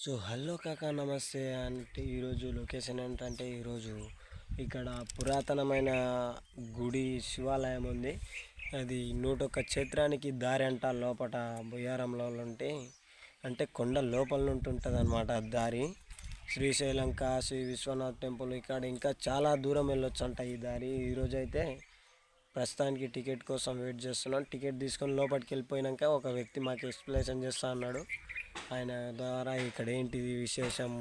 So hello కాకా నమస్తే. అంటే ఈరోజు లొకేషన్ ఏంటంటే ఈరోజు ఇక్కడ పురాతనమైన గుడి శివాలయం ఉంది. అది 101 క్షేత్రానికి దారి అంట. లోపట బొయ్యారంలో ఉంటే అంటే కొండ లోపల నుండి ఉంటుంది అనమాట దారి. శ్రీశైలం, కాశీ విశ్వనాథ్ టెంపుల్ ఇక్కడ ఇంకా చాలా దూరం వెళ్ళొచ్చు అంట ఈ దారి. ఈరోజు అయితే ప్రస్తుతానికి టికెట్ కోసం వెయిట్ చేస్తున్నాం. టికెట్ తీసుకొని లోపలికి వెళ్ళిపోయినాక ఒక వ్యక్తి మాకు ఎక్స్ప్లెనేషన్ చేస్తా అన్నాడు. ఆయన ద్వారా ఇక్కడ ఏంటిది విశేషం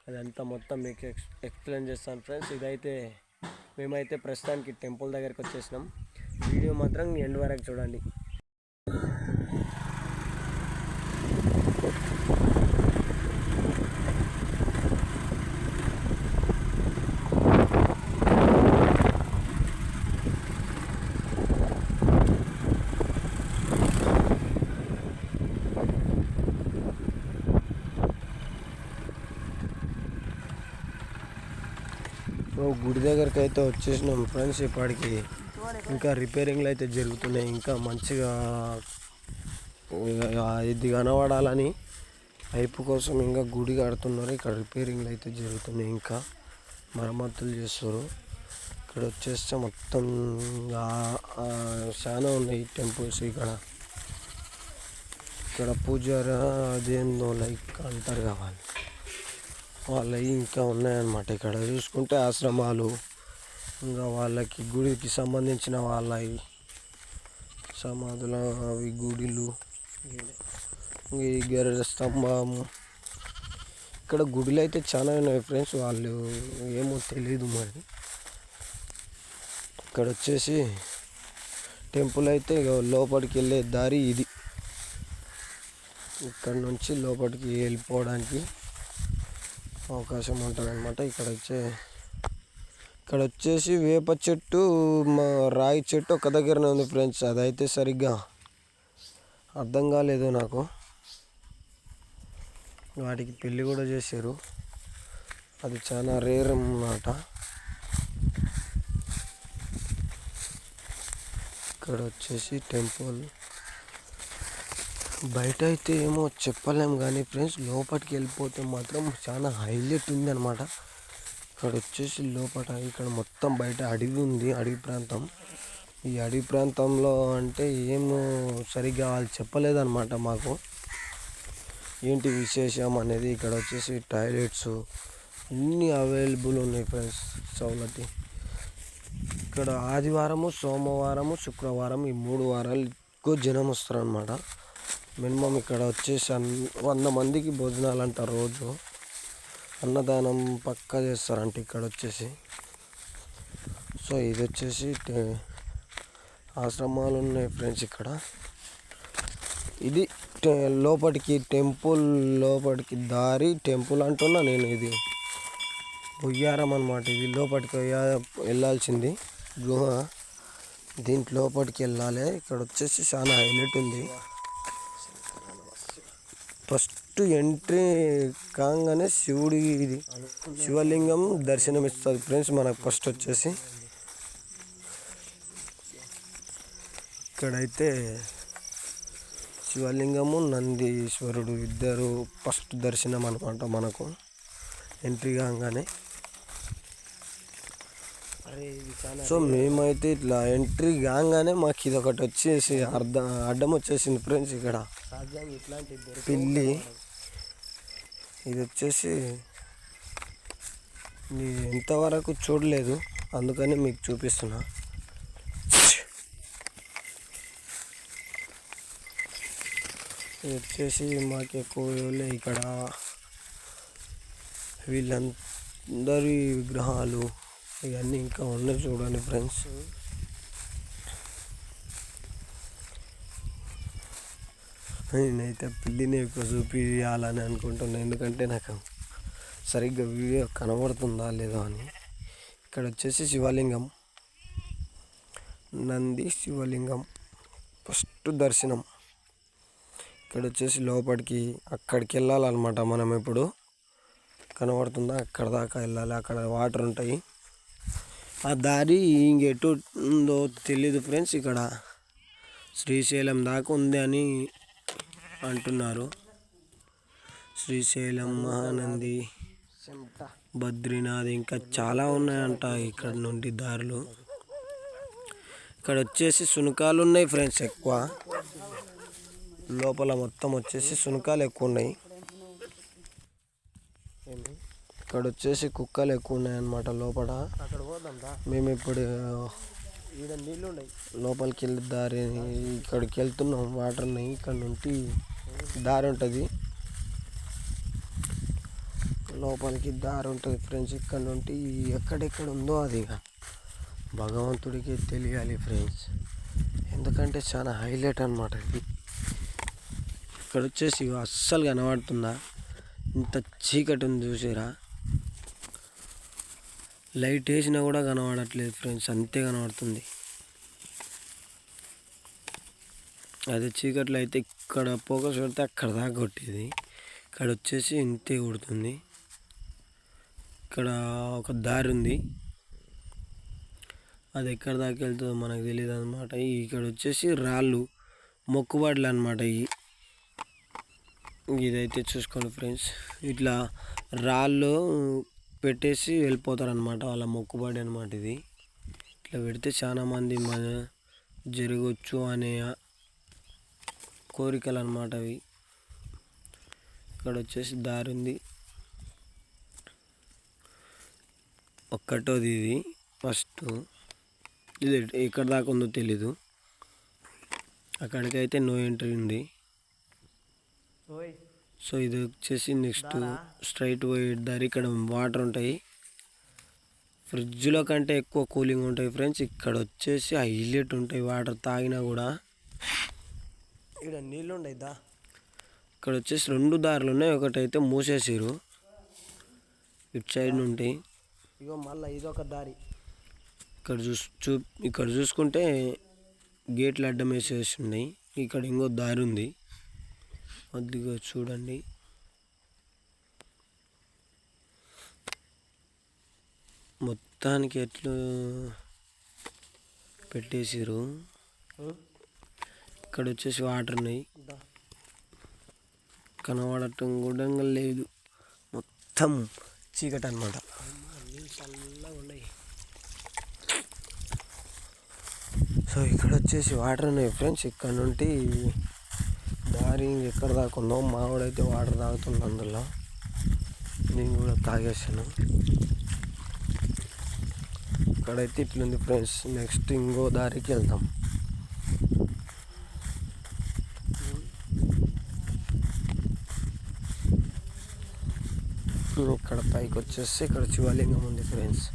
అదంతా మొత్తం మీకు ఎక్స్ప్లెయిన్ చేస్తాను ఫ్రెండ్స్. ఇదైతే మేమైతే ప్రస్తుతానికి టెంపుల్ దగ్గరికి వచ్చేసినాం. వీడియో మాత్రం ఎండ్ వరకు చూడండి. గుడి దగ్గరికి అయితే వచ్చేసినాం ఫ్రెండ్స్. ఇప్పటికి ఇంకా రిపేరింగ్లు అయితే జరుగుతున్నాయి. ఇంకా మంచిగా ఇది కనబడాలని పైపు కోసం ఇంకా గుడి కడుతున్నారు. ఇక్కడ రిపేరింగ్లు అయితే జరుగుతున్నాయి, ఇంకా మరమ్మతులు చేస్తారు. ఇక్కడ వచ్చేస్తే మొత్తం చాలా ఉన్నాయి టెంపుల్స్. ఇక్కడ పూజారి అదేందో లైక్ అంటారు కావాలి వాళ్ళవి ఇంకా ఉన్నాయన్నమాట. ఇక్కడ చూసుకుంటే ఆశ్రమాలు, ఇంకా వాళ్ళకి గుడికి సంబంధించిన వాళ్ళవి సమాధులు, అవి గుడిలు, ఈ గరుడ స్తంభము. ఇక్కడ గుడిలు అయితే చాలా ఉన్నాయి ఫ్రెండ్స్. వాళ్ళు ఏమో తెలీదు మరి. ఇక్కడ వచ్చేసి టెంపుల్ అయితే లోపలికి వెళ్ళే దారి ఇది. ఇక్కడ నుంచి లోపలికి వెళ్ళిపోవడానికి అవకాశం ఉంటుంది అనమాట. ఇక్కడ వచ్చేసి వేప చెట్టు, రాయి చెట్టు ఒక దగ్గరనే ఉంది ఫ్రెండ్స్. అదైతే సరిగ్గా అర్థం కాలేదు నాకు. వాటికి పెళ్ళి కూడా చేశారు. అది చాలా రేర్ అన్నమాట. ఇక్కడ వచ్చేసి టెంపుల్ బయట అయితే ఏమో చెప్పలేము కానీ ఫ్రెండ్స్, లోపలికి వెళ్ళిపోతే మాత్రం చాలా హైలైట్ ఉంది అనమాట. ఇక్కడ వచ్చేసి ఇక్కడ మొత్తం బయట అడవి ఉంది, అడవి ప్రాంతం. ఈ అడవి ప్రాంతంలో అంటే ఏమో సరిగ్గా వాళ్ళు చెప్పలేదన్నమాట మాకు ఏంటి విశేషం అనేది. ఇక్కడ వచ్చేసి టాయిలెట్స్ అన్నీ అవైలబుల్ ఉన్నాయి ఫ్రెండ్స్, సౌలతి. ఇక్కడ ఆదివారము, సోమవారము, శుక్రవారం ఈ 3 వారాలు ఎక్కువ జనం వస్తారనమాట. మినిమం ఇక్కడ వచ్చేసి 100 మందికి భోజనాలు అంట. రోజు అన్నదానం పక్కా చేస్తారంట ఇక్కడ వచ్చేసి. సో ఇది వచ్చేసి ఆశ్రమాలు ఉన్నాయి ఫ్రెండ్స్. ఇక్కడ ఇది లోపలికి టెంపుల్ లోపలికి దారి. టెంపుల్ అంటున్నా నేను, ఇది బొయ్యారం అనమాట. ఇది లోపలికి వెళ్ళాల్సింది గుహ. దీంట్లో లోపలికి వెళ్ళాలి. ఇక్కడ వచ్చేసి చాలా హైలైట్ ఉంది. ఫస్ట్ ఎంట్రీ కాగానే ఇది శివలింగం దర్శనం ఇస్తుంది ఫ్రెండ్స్ మనకు. ఫస్ట్ వచ్చేసి ఇక్కడైతే శివలింగము, నందీశ్వరుడు ఇద్దరు ఫస్ట్ దర్శనం అనమాట మనకు ఎంట్రీ కాగానే. సో మేమైతే ఇట్లా ఎంట్రీ కాగానే మాకు ఇది ఒకటి వచ్చేసి అడ్డం వచ్చేసింది ఫ్రెండ్స్. ఇక్కడ పిల్లి, ఇది వచ్చేసి ఎంతవరకు చూడలేదు, అందుకని మీకు చూపిస్తున్నా. ఇది వచ్చేసి మాకు ఎక్కువ ఇక్కడ వీళ్ళందరి విగ్రహాలు ఇవన్నీ ఇంకా ఉన్నాయి చూడండి ఫ్రెండ్స్. నేనైతే పిల్లిని ఎక్కువ చూపించాలని అనుకుంటున్నాను, ఎందుకంటే నాకు సరిగ్గా వీడియో కనబడుతుందా లేదో అని. ఇక్కడ వచ్చేసి శివలింగం, నంది శివలింగం ఫస్ట్ దర్శనం. ఇక్కడ వచ్చేసి లోపలికి అక్కడికి వెళ్ళాలన్నమాట మనం. ఇప్పుడు కనబడుతుందా, అక్కడ దాకా వెళ్ళాలి. అక్కడ వాటర్ ఉంటాయి. ఆ దారి ఇంకెటు ఉందో తెలీదు ఫ్రెండ్స్. ఇక్కడ శ్రీశైలం దాకా ఉంది అని అంటున్నారు. శ్రీశైలం, మహానంది, బద్రీనాథ్ ఇంకా చాలా ఉన్నాయంట ఇక్కడ నుండి దారులు. ఇక్కడ వచ్చేసి సునకాలు ఉన్నాయి ఫ్రెండ్స్ ఎక్కువ. లోపల మొత్తం వచ్చేసి సునకాలు ఎక్కువ ఉన్నాయి. ఇక్కడ వచ్చేసి కుక్కలు ఎక్కువ ఉన్నాయి అన్నమాట లోపల. మేము ఇప్పుడు లోపలికి వెళ్ళి దారి ఇక్కడికి వెళ్తున్నాం. వాటర్ ఉన్నాయి, ఇక్కడ నుండి దారి ఉంటుంది, లోపలికి దారి ఉంటుంది ఫ్రెండ్స్. ఇక్కడ నుండి ఎక్కడెక్కడ ఉందో అది భగవంతుడికి తెలియాలి ఫ్రెండ్స్, ఎందుకంటే చాలా హైలైట్ అన్నమాట ఇది. ఇక్కడ వచ్చేసి అస్సలు కనబడుతుందా, ఇంత చీకటి ఉంది చూసారా, లైట్ వేసినా కూడా కనబడట్లేదు ఫ్రెండ్స్, అంతే కనబడుతుంది. అదే చీకట్లో అయితే ఇక్కడ ఫోకస్ పెడితే అక్కడ దాకా కొట్టేది, ఇక్కడ వచ్చేసి ఇంతే కొడుతుంది. ఇక్కడ ఒక దారి ఉంది, అది ఎక్కడ దాకా వెళ్తుందో మనకు తెలియదు అనమాట. ఇక్కడ వచ్చేసి రాళ్ళు మొక్కుబడులు అనమాట. ఇదైతే చూసుకోండి ఫ్రెండ్స్, ఇట్లా రాళ్ళు పెట్టేసి వెళ్ళిపోతారు అనమాట, వాళ్ళ మొక్కుబడి అనమాట. ఇది ఇట్లా పెడితే చాలా మంది జరగవచ్చు అనే కోరికలు అనమాట అవి. ఇక్కడ వచ్చేసి దారి ఉంది, ఒక్కటోది ఇది ఫస్ట్. ఇది ఎక్కడ దాకా ఉందో తెలీదు, అక్కడికైతే నో ఎంట్రీ ఉంది. సో ఇది వచ్చేసి నెక్స్ట్ స్ట్రైట్ పోయే దారి. ఇక్కడ వాటర్ ఉంటాయి, ఫ్రిడ్జ్లో కంటే ఎక్కువ కూలింగ్ ఉంటాయి ఫ్రెండ్స్. ఇక్కడ వచ్చేసి హైలైట్ ఉంటాయి వాటర్, తాగినా కూడా. ఇక్కడ నీళ్ళు ఉండయిదా. ఇక్కడ వచ్చేసి 2 దారులు ఉన్నాయి, ఒకటైతే మూసేసారు ఇటు సైడ్ నుండి. ఇగో మళ్ళీ ఇదొక దారి. ఇక్కడ చూసుకుంటే గేట్లు అడ్డం వేసేసి ఉన్నాయి. ఇక్కడ ఇంకో దారి ఉంది, కొద్దిగా చూడండి. మొత్తానికి ఎట్లు పెట్టేసారు. ఇక్కడ వచ్చేసి వాటర్ ఉన్నాయి, కనబడటం కూడా లేదు, మొత్తం చీకటి అనమాట. సో ఇక్కడ వచ్చేసి వాటర్ ఉన్నాయి ఫ్రెండ్స్. ఇక్కడ నుండి దారి ఎక్కడ దాకా ఉందో, మావాడైతే వాటర్ తాగుతుంది అందులో, నేను కూడా తాగేసాను. ఇక్కడైతే ఇట్లుంది ఫ్రెండ్స్. నెక్స్ట్ ఇంకో దారికి వెళ్దాం. ఇక్కడ పైకి వచ్చేసి ఇక్కడ శివలింగం ఉంది ఫ్రెండ్స్.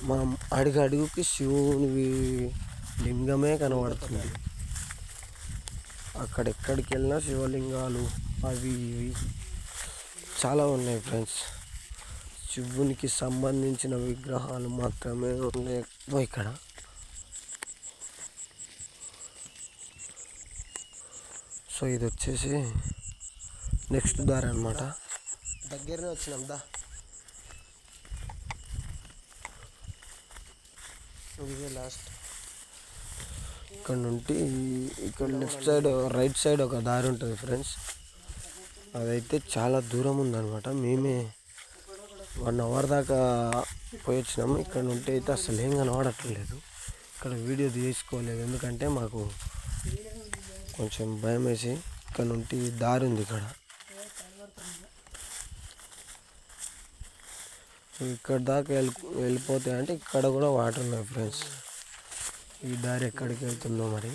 మనం అడుగుకి శివుని లింగమే కనబడుతుంది. అక్కడెక్కడికి వెళ్ళినా శివలింగాలు అవి ఇవి చాలా ఉన్నాయి ఫ్రెండ్స్. శివునికి సంబంధించిన విగ్రహాలు మాత్రమే ఉన్నాయి ఇక్కడ. సో ఇది వచ్చేసి నెక్స్ట్ దారి అనమాట. దగ్గరనే వచ్చినాం దా. ఇదే లాస్ట్. ఇక్కడ నుండి ఇక్కడ లెఫ్ట్ సైడ్ రైట్ సైడ్ ఒక దారి ఉంటుంది ఫ్రెండ్స్. అదైతే చాలా దూరం ఉందన్నమాట. మేమే 1 అవర్ దాకా పోయి వచ్చినాము. ఇక్కడ నుండి అయితే అసలు ఏం కనబడట్లేదు. ఇక్కడ వీడియో తీసుకోలేదు, ఎందుకంటే మాకు కొంచెం భయం వేసి. ఇక్కడ నుండి దారి ఉంది, ఇక్కడ దాకా వెళ్ళిపోతాయి అంటే ఇక్కడ కూడా వాటర్ ఉన్నాయి ఫ్రెండ్స్. ఈ దారి ఎక్కడికి వెళ్తుందో మరి.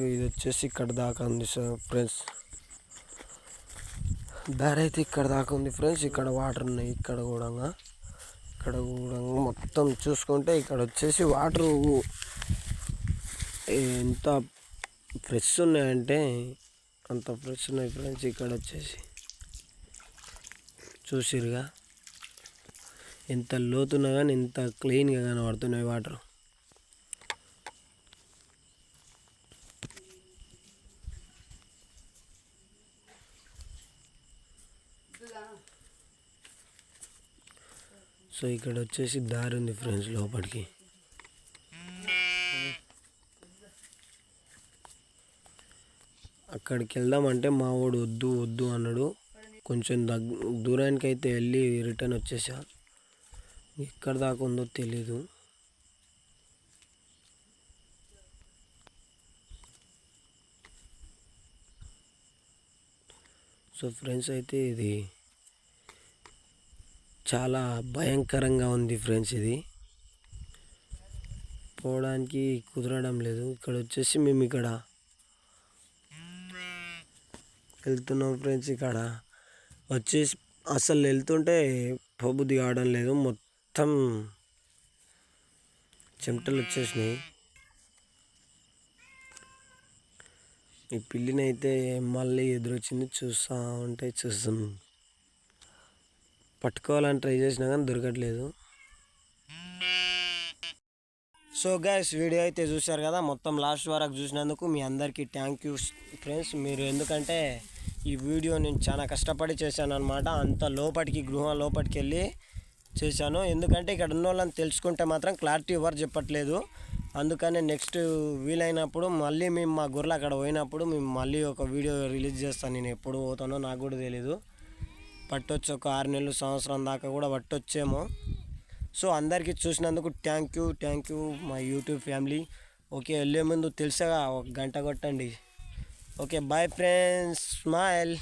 ఇది వచ్చేసి ఇక్కడ దాకా ఉంది ఫ్రెండ్స్. దారి అయితే ఇక్కడ దాకా ఉంది ఫ్రెండ్స్. ఇక్కడ వాటర్ ఉన్నాయి, ఇక్కడ కూడా మొత్తం చూసుకుంటే ఇక్కడ వచ్చేసి వాటర్ ఎంత ఫ్రెష్ ఉన్నాయంటే అంత ఫ్రెష్ ఉన్నాయి ఫ్రెండ్స్. ఇక్కడ వచ్చేసి చూసిరుగా ఎంత లోతున్నా కానీ ఎంత క్లీన్గా కనబడుతున్నాయి వాటర్. సో ఇక్కడ వచ్చేసి దారి ఉంది ఫ్రెండ్స్ లోపలికి. అక్కడికి వెళ్దామంటే మా వాడు వద్దు వద్దు అన్నాడు. కొంచెం దూరానికి అయితే వెళ్ళి రిటర్న్ వచ్చేసా. ఎక్కడ దాకా ఉందో తెలీదు. సో ఫ్రెండ్స్ అయితే ఇది చాలా భయంకరంగా ఉంది ఫ్రెండ్స్. ఇది పోవడానికి కుదరడం లేదు. ఇక్కడ వచ్చేసి మేము ఇక్కడ వెళ్తున్నాం ఫ్రెండ్స్. ఇక్కడ వచ్చేసి అసలు వెళ్తుంటే పోబుద్ది కావడం లేదు. మొత్తం చెమటలు వచ్చేసినాయి. ఈ పిల్లిని అయితే మళ్ళీ ఎదురొచ్చింది. చూస్తాం పట్టుకోవాలని ట్రై చేసినా కానీ దొరకట్లేదు. సో గైస్, వీడియో అయితే చూశారు కదా, మొత్తం లాస్ట్ వరకు చూసినందుకు మీ అందరికీ థ్యాంక్ యూ ఫ్రెండ్స్. మీరు ఎందుకంటే ఈ వీడియో నేను చాలా కష్టపడి చేశాను అనమాట. అంత గృహం లోపలికి వెళ్ళి చేశాను. ఎందుకంటే ఇక్కడ ఉన్న వాళ్ళని తెలుసుకుంటే మాత్రం క్లారిటీ ఎవరు చెప్పట్లేదు. అందుకనే నెక్స్ట్ వీలైనప్పుడు మళ్ళీ మేము మా గొర్రెలు అక్కడ పోయినప్పుడు మేము మళ్ళీ ఒక వీడియో రిలీజ్ చేస్తాను. నేను ఎప్పుడు పోతానో నాకు కూడా తెలీదు. పట్టొచ్చు, ఒక 6 నెలలు సంవత్సరం దాకా కూడా పట్టొచ్చేమో. సో అందరికీ చూసినందుకు థ్యాంక్ యూ మా యూట్యూబ్ ఫ్యామిలీ. ఓకే, వెళ్ళే ముందు తెలుసా, 1 గంట కొట్టండి. Okay, bye friends, smile.